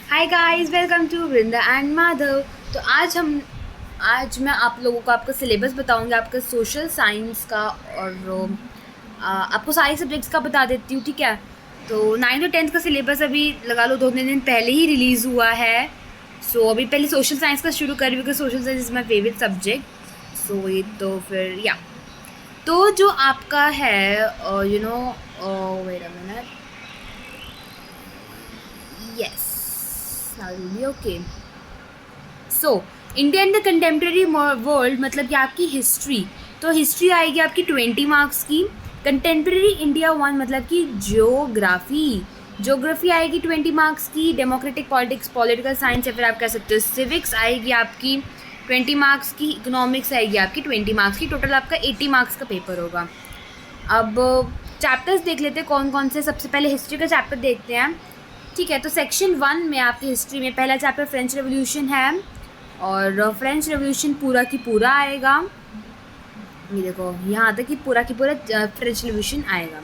Hi guys, welcome to Vrinda and Madhav. तो आज मैं आप लोगों को आपका सिलेबस बताऊंगी, आपका सोशल साइंस का। और आपको सारे सब्जेक्ट्स का बता देती हूँ, ठीक है। तो 9th और 10th का सिलेबस अभी लगा लो 2 दिन पहले ही रिलीज़ हुआ है। सो अभी पहले सोशल साइंस का शुरू कर, because social science is my favourite subject. So ये तो फिर या तो जो आपका है wait a minute, yes, okay. So India in the contemporary world मतलब कि आपकी हिस्ट्री। तो हिस्ट्री आएगी आपकी 20 मार्क्स की। कंटेम्प्रेरी इंडिया 1 मतलब कि ज्योग्राफी आएगी 20 मार्क्स की। डेमोक्रेटिक पॉलिटिक्स, पॉलिटिकल साइंस या फिर आप कह सकते हो सिविक्स आएगी आपकी 20 मार्क्स की। इकोनॉमिक्स आएगी आपकी 20 मार्क्स की। टोटल आपका 80 मार्क्स का पेपर होगा। अब चैप्टर्स देख लेते हैं कौन कौन से। सबसे पहले हिस्ट्री का चैप्टर देखते हैं, ठीक है। तो सेक्शन 1 में आपकी हिस्ट्री में पहला चैप्टर फ्रेंच रेवोल्यूशन है, और फ्रेंच रेवोल्यूशन पूरा की पूरा आएगा। ये देखो यहाँ तक कि पूरा की पूरा फ्रेंच रेवोल्यूशन आएगा।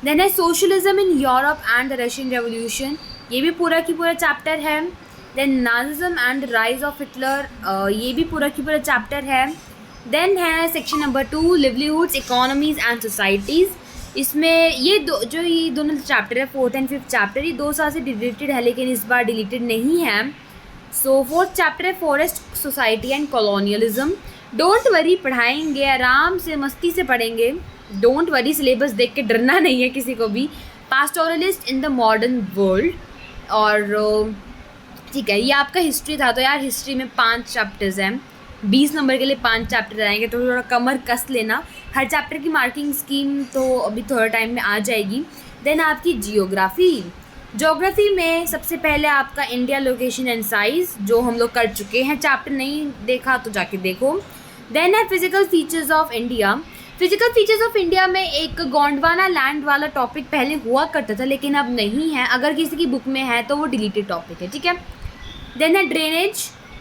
देन है socialism in Europe and the Russian revolution, ये भी पूरा की पूरा चैप्टर है। Then Nazism and rise of Hitler, ये भी पूरा की पूरा चैप्टर है। देन है section number 2 livelihoods, economies and societies. इसमें ये दोनों चैप्टर है, 4th एंड 5th चैप्टर, ये 2 साल से डिलीटेड है लेकिन इस बार डिलीटेड नहीं है। सो 4th चैप्टर है forest society and colonialism. Don't worry, पढ़ाएंगे आराम से, मस्ती से पढ़ेंगे। डोंट वरी, सिलेबस देख के डरना नहीं है किसी को भी। पास्टोरलिस्ट इन द मॉडर्न वर्ल्ड, और ठीक है, ये आपका हिस्ट्री था। तो यार हिस्ट्री में 5 चैप्टर्स हैं, 20 नंबर के लिए 5 चैप्टर आएंगे, तो थोड़ा कमर कस लेना। हर चैप्टर की मार्किंग स्कीम तो अभी थोड़ा टाइम में आ जाएगी। देन आपकी ज्योग्राफी में सबसे पहले आपका इंडिया लोकेशन एंड साइज, जो हम लोग कर चुके हैं। चैप्टर नहीं देखा तो जाके देखो। देन है physical features of India. Physical features of India में एक गोंडवाना लैंड वाला टॉपिक पहले हुआ करता था लेकिन अब नहीं है। अगर किसी की बुक में है तो वो डिलीटेड टॉपिक है, ठीक है। देन है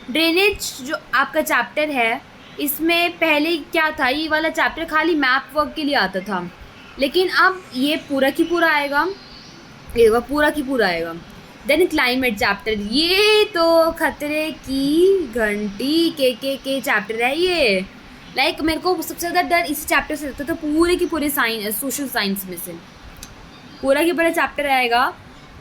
ड्रेनेज जो आपका चैप्टर है, इसमें पहले क्या था, ये वाला चैप्टर खाली मैप वर्क के लिए आता था, लेकिन अब ये पूरा की पूरा आएगा। ये पूरा की पूरा आएगा। देन क्लाइमेट चैप्टर, ये तो खतरे की घंटी के चैप्टर है ये। लाइक मेरे को सबसे ज़्यादा डर इस चैप्टर से लगता था, पूरे की पूरे सोशल साइंस में से पूरा की पूरा चैप्टर आएगा।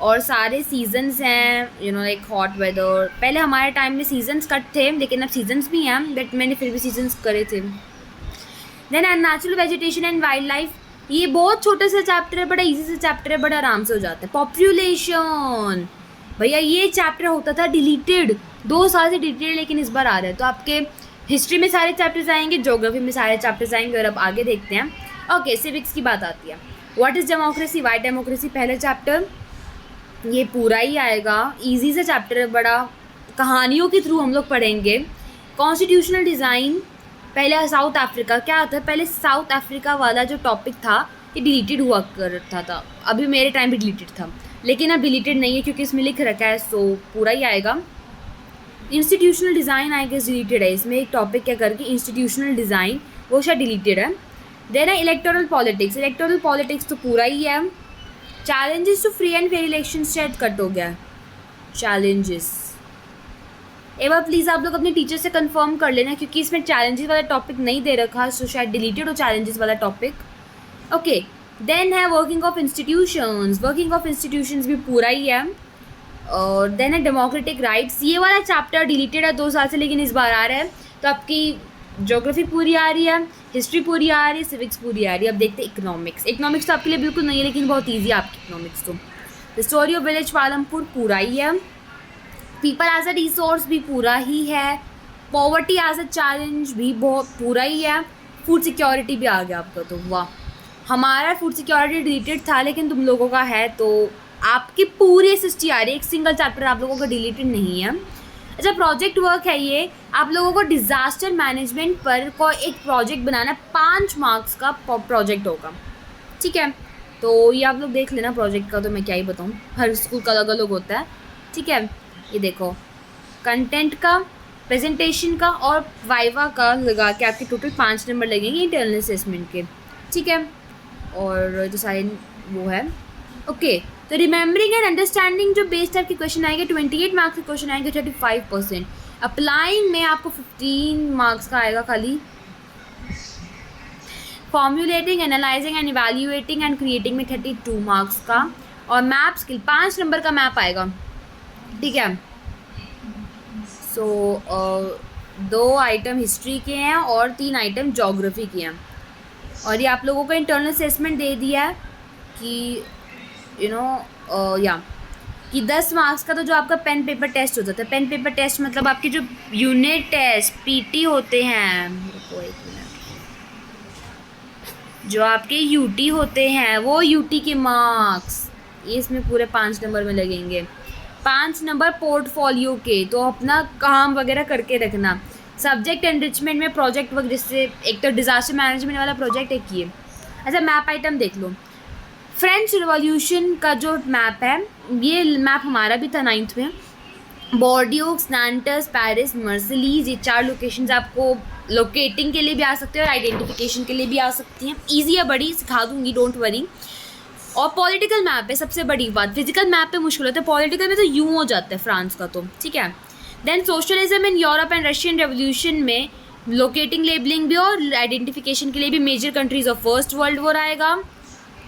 और सारे सीजन्स हैं, लाइक हॉट वेदर। पहले हमारे टाइम में सीजन्स कट थे लेकिन अब सीजन्स भी हैं, बट मैंने फिर भी सीजन्स करे थे। Then natural vegetation and wild life, ये बहुत छोटा सा चैप्टर है, बड़ा इजी सा चैप्टर है, बड़ा आराम से हो जाता है। पॉपुलेशन, भैया ये चैप्टर होता था डिलीटेड, 2 साल से डिलीटेड, लेकिन इस बार आ रहा है। तो आपके हिस्ट्री में सारे चैप्टर्स आएंगे, ज्योग्राफी में सारे चैप्टर्स आएंगे। और अब आगे देखते हैं। ओके, सिविक्स की बात आती है। What is democracy, Y democracy, पहला चैप्टर ये पूरा ही आएगा। इजी सा चैप्टर है, बड़ा कहानियों के थ्रू हम लोग पढ़ेंगे। कॉन्स्टिट्यूशनल डिज़ाइन, पहले साउथ अफ्रीका, क्या होता है, पहले साउथ अफ्रीका वाला जो टॉपिक था ये डिलीटेड हुआ करता था। अभी मेरे टाइम पे डिलीटेड था, लेकिन अब डिलीटेड नहीं है क्योंकि इसमें लिख रखा है, सो पूरा ही आएगा। Institutional design I guess deleted है, इसमें एक टॉपिक क्या करके इंस्टीट्यूशनल डिज़ाइन, वो शायद डिलीटेड है। देन है इलेक्टोरल पॉलिटिक्स तो पूरा ही है। Challenges to free and fair election शायद कट हो गया। चैलेंजेस एक बार प्लीज़ आप लोग अपने टीचर से कंफर्म कर लेना, क्योंकि इसमें चैलेंजेस वाला टॉपिक नहीं दे रखा, सो शायद डिलीटेड हो चैलेंजेस वाला टॉपिक। ओके, देन है वर्किंग ऑफ इंस्टीट्यूशंस भी पूरा ही है। और देन है डेमोक्रेटिक राइट्स, ये वाला चैप्टर डिलीटेड है 2 साल से लेकिन इस बार आ रहा है। तो आपकी ज्योग्राफी पूरी आ रही है, हिस्ट्री पूरी आ रही है, सिविक्स पूरी आ रही है। अब देखते हैं इकोनॉमिक्स तो आपके लिए बिल्कुल नहीं है लेकिन बहुत ईजी है आपकी इकोनॉमिक्स। तो the story of village Palampur पूरा ही है। पीपल एज अ रिसोर्स भी पूरा ही है। पॉवर्टी एज अ चैलेंज भी बहुत पूरा ही है। फूड सिक्योरिटी भी आ गया आपका, तो वाह, हमारा फूड सिक्योरिटी डिलीटेड था लेकिन तुम लोगों का है, तो आपकी पूरी एसएसटी आ रही है, एक सिंगल चैप्टर आप लोगों का डिलीटेड नहीं है। अच्छा, प्रोजेक्ट वर्क है ये, आप लोगों को डिज़ास्टर मैनेजमेंट पर कोई एक प्रोजेक्ट बनाना, 5 मार्क्स का प्रोजेक्ट होगा, ठीक है। तो ये आप लोग देख लेना, प्रोजेक्ट का तो मैं क्या ही बताऊँ, हर स्कूल का अलग अलग होता है, ठीक है। ये देखो, कंटेंट का, प्रेजेंटेशन का और वाइवा का लगा के आपके टोटल 5 नंबर लगेंगे इंटरनल असेसमेंट के, ठीक है। और जो सारे वो है, ओके। तो रिमेंबरिंग एंड अंडरस्टैंडिंग जो बेस्ड टाइप के क्वेश्चन आएंगे 28 मार्क्स के क्वेश्चन आएंगे 35%। अप्लाइंग में आपको 15 मार्क्स का आएगा खाली। Formulating, analysing and evaluating and creating में 32 मार्क्स का। और मैप स्किल 5 नंबर का मैप आएगा, ठीक है। सो 2 आइटम हिस्ट्री के हैं और 3 आइटम ज्योग्राफी के हैं। और ये आप लोगों को इंटरनल असेसमेंट दे दिया है कि कि 10 मार्क्स का तो जो आपका पेन पेपर टेस्ट होता था, पेन पेपर टेस्ट मतलब आपके जो यूनिट टेस्ट पीटी होते हैं, जो आपके यूटी होते हैं वो यूटी के मार्क्स ये इसमें पूरे 5 नंबर में लगेंगे। 5 नंबर पोर्टफोलियो के, तो अपना काम वगैरह करके रखना। सब्जेक्ट एनरिचमेंट में प्रोजेक्ट वगैरह, जैसे एक तो डिज़ास्टर मैनेजमेंट वाला प्रोजेक्ट एक ये। अच्छा मैप आइटम देख लो, फ्रेंच रिवॉल्यूशन का जो मैप है, ये मैप हमारा भी था 9th में। बॉर्डियोक्स, नैंटस, पेरिस, मर्सिलीज, ये 4 लोकेशंस आपको लोकेटिंग के लिए भी आ सकते हैं और आइडेंटिफिकेशन के लिए भी आ सकती हैं। ईजी है, बड़ी सिखा दूंगी, डोंट वरी। और पॉलिटिकल मैप है सबसे बड़ी बात, फिजिकल मैप पे मुश्किल होता है, पॉलिटिकल में तो यूँ हो जाता है फ्रांस का, तो ठीक है। Then socialism in Europe and Russian revolution में लोकेटिंग, लेबलिंग भी और आइडेंटिफिकेशन के लिए भी major countries of first world war आएगा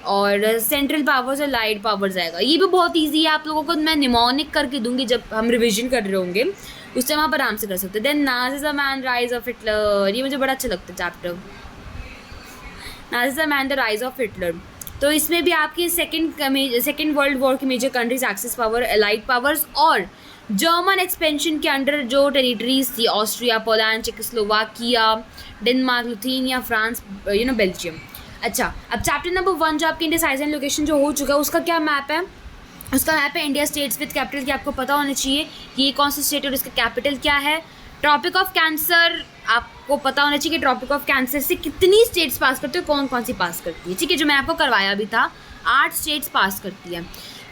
और सेंट्रल पावर्स और लाइट पावर्स आएगा। ये भी बहुत ईजी है, आप लोगों को मैं निमोनिक करके दूंगी जब हम रिविजन कर रहे होंगे, उस टाइम आप आराम से कर सकते हैं। Then Nazism and rise of Hitler, ये मुझे बड़ा अच्छा लगता है chapter, Nazism and the rise of Hitler. तो इसमें भी आपकी सेकेंड वर्ल्ड वॉर की major countries, axis power, allied powers और जर्मन एक्सपेंशन के अंडर जो टेरिटरीज थी, Austria, Poland, Czechoslovakia, Denmark, Lithuania, France, Belgium. अच्छा, अब चैप्टर नंबर 1 जो आपकी इंडिया साइज एंड लोकेशन जो हो चुका है, उसका क्या मैप है? उसका मैप है इंडिया स्टेट्स विद कैपिटल, की आपको पता होना चाहिए कि ये कौन सा स्टेट और इसका कैपिटल क्या है। ट्रॉपिक ऑफ कैंसर आपको पता होना चाहिए कि ट्रॉपिक ऑफ कैंसर से कितनी स्टेट्स पास करती है, कौन कौन सी पास करती है, ठीक है, जो मैं आपको करवाया भी था, 8 स्टेट्स पास करती है।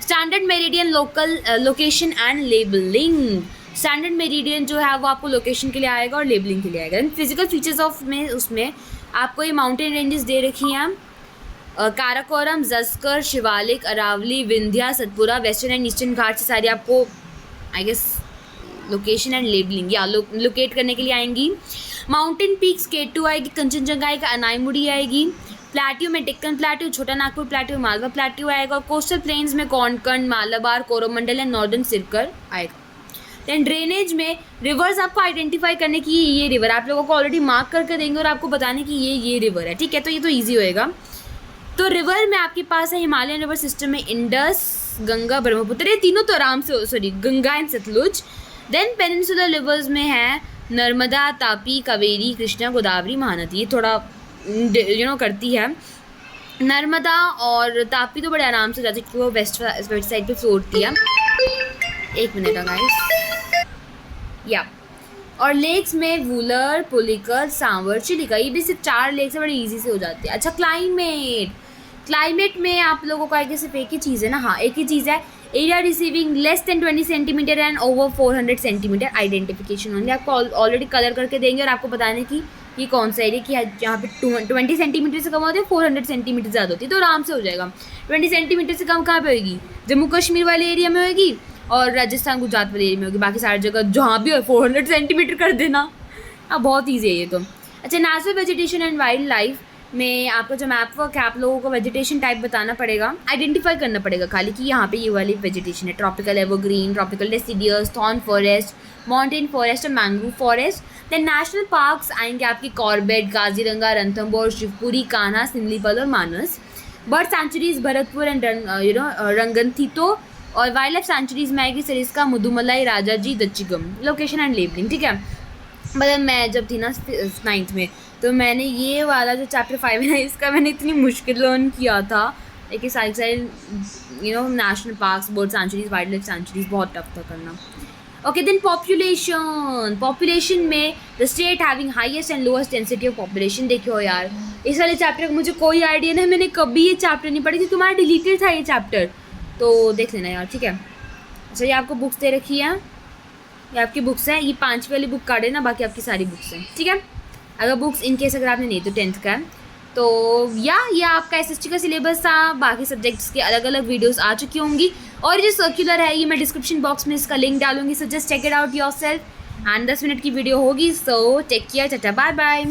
Standard meridian, local location and labelling, standard meridian जो है वो आपको लोकेशन के लिए आएगा और लेबलिंग के लिए आएगा। फिजिकल फीचर्स ऑफ में उसमें आपको ये माउंटेन रेंजेस दे रखी हैं, Karakoram, Zaskar, Shivalik, Aravalli, Vindhya, Satpura, western and eastern Ghat से सारी आपको I guess location and labelling या लोकेट करने के लिए आएंगी। माउंटेन पीक्स K2 आएगी, कंचनजंगा आएगा, अनाईमुड़ी आएगी, प्लेट्यू में डेक्कन प्लेट्यू, छोटा नागपुर प्लेट्यू, मालवा प्लेट्यू आएगा, और कोस्टल प्लेन्स में कोंकण, मालाबार, कोरोमंडल एंड नॉर्दर्न सिरकर आएगा। देन ड्रेनेज में रिवर्स आपको आइडेंटिफाई करने की, ये रिवर आप लोगों को ऑलरेडी मार्क करके देंगे और आपको बताने की ये रिवर है, ठीक है, तो ये तो ईजी होएगा। तो रिवर में आपके पास है हिमालयन रिवर सिस्टम में इंडस, गंगा, ब्रह्मपुत्र, ये तीनों तो आराम से, sorry Ganga and Sutlej. Then peninsular rivers में है नर्मदा, तापी, कावेरी, कृष्णा, गोदावरी, महानदी, ये थोड़ा करती है। नर्मदा और तापी तो बड़े आराम से जाती है क्योंकि वो वेस्ट साइड पे फ्लोटती है। एक मिनट गाइस, या और लेक्स में वूलर, पुलिकर, सांवर, चिलिका, ये भी सिर्फ 4 लेक्स है, बड़ी इजी से हो जाती है। अच्छा क्लाइमेट में आप लोगों को आगे सिर्फ एक ही चीज़ है ना, हाँ एक ही चीज़ है, area receiving less than 20 centimetre and over 400 centimetre, identification होंगे, आपको ऑलरेडी कलर करके देंगे और आपको बताने की ये कौन सा एरिया की है, जहाँ पे 20 सेंटीमीटर से कम होते हैं, 400 सेंटीमीटर ज़्यादा होती है, तो आराम से हो जाएगा। 20 सेंटीमीटर से कम कहाँ पे होगी? जम्मू कश्मीर वाले एरिया में होगी और राजस्थान गुजरात वाले एरिया में होगी, बाकी सारी जगह जहाँ भी हो 400 सेंटीमीटर कर देना। अब बहुत ईजी है ये तो। अच्छा, natural vegetation and wild life में आपका जो मैप वर्क है, आप लोगों को वेजिटेशन टाइप बताना पड़ेगा, आइडेंटिफाई करना पड़ेगा खाली कि यहाँ पे ये वाली वेजिटेशन है, tropical evergreen, tropical deciduous, thorn forest, mountain forest और mangrove forest. Then national parks आएंगे आपकी कॉर्बेट, काजीरंगा, रणथंभौर, शिवपुरी, कान्हा, सिमलीपाल और Manas. Bird sanctuaries Bharatpur and Ranganathittu, और वाइल्ड लाइफ सेंचुरीज में आएगी Sariska, Mudumalai, Rajaji, Dachigam. Location and labelling, ठीक है। मतलब मैं जब थी ना 9th में, तो मैंने ये वाला जो चैप्टर 5 है ना, इसका मैंने इतनी मुश्किल लर्न किया था, लेकिन side national parks, bird centuries, wild life sanctuaries बहुत टफ था करना। ओके, देन पॉपुलेशन में the state having highest and lowest density of population. देखियो यार, इस वाले चैप्टर का मुझे कोई आइडिया नहीं, मैंने कभी ये चैप्टर नहीं पढ़ी थी, तुम्हारा डिलीटेड था ये चैप्टर, तो देख लेना यार, ठीक है। अच्छा, ये आपको बुक्स दे रखी है, ये आपकी बुक्स हैं, ये 5वीं वाली बुक काट देना, बाकी आपकी सारी बुक्स हैं, ठीक है। अगर बुक्स इनकेस अगर आपने नहीं तो 10th का है। तो ये आपका एसएसटी का सिलेबस था। बाकी सब्जेक्ट्स के अलग अलग वीडियोस आ चुकी होंगी और जो सर्कुलर है ये मैं डिस्क्रिप्शन बॉक्स में इसका लिंक डालूंगी, so just check it out yourself. And 10 minute की वीडियो होगी, so take care, tata bye bye.